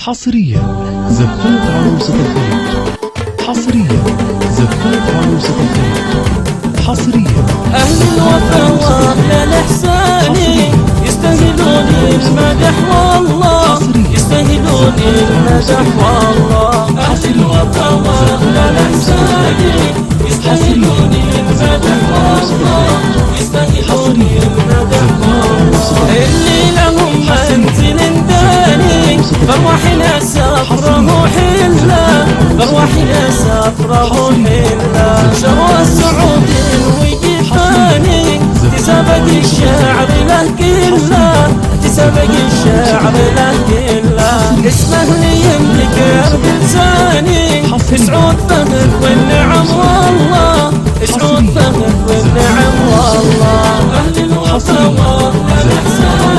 حصريا زفات عروسة الخليج. حصريا زفات عروسة الخليج. حصريا أهل الوفا وأهل الإحسان يستاهلون المدح والله، يستاهلون المدح والله. أهل الوفا وأهل الإحسان يستاهلون المدح والله، يستاهلون المدح والله. اللي لهم منزل داني فارواحنا سافره حله، فارواحنا سافره حله. شروى السعود الوقفاني تسابق الشعر له كله، تسابق الشعر له كله. اسمه اللي يملك بلساني سعود فهد والنعم والله، سعود فهد والنعم والله. أهل الوفا وأهل الإحسان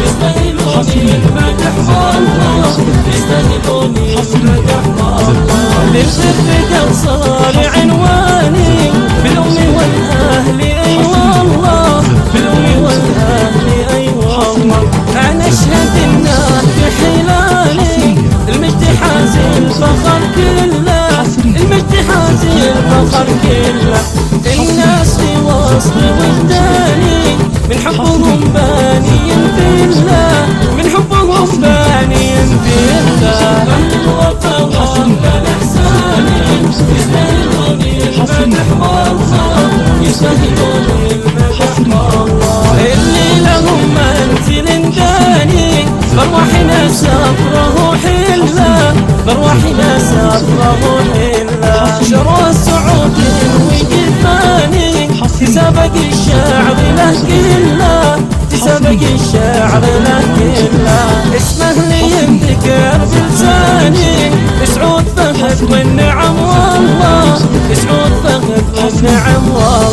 يستاهلون المدح والله، يستاهلون المدح والله. للبر صار عنواني بالأم والأهل أي والله، بالأم والأهل أي والله. أنا أشهد إنه بحلالي المجد حازي الفخر كله، المجد حازي الفخر كله. الناس في وسط وجداني من حبهم بانيين في الله، من حبهم بانيين في الله. أهل الوفا وأهل الإحسان يستاهلون المدح والله، يستاهلون المدح والله. اللي لهم منزل داني فارواحنا سافره حله، فارواحنا سافره حله. شروى السعود الوقفاني تسابق الشعر له كله، تسابق الشعر له كله. اسمه اللي ينذكر بلساني سعود فهد والنعم والله، سعود فهد والنعم والله.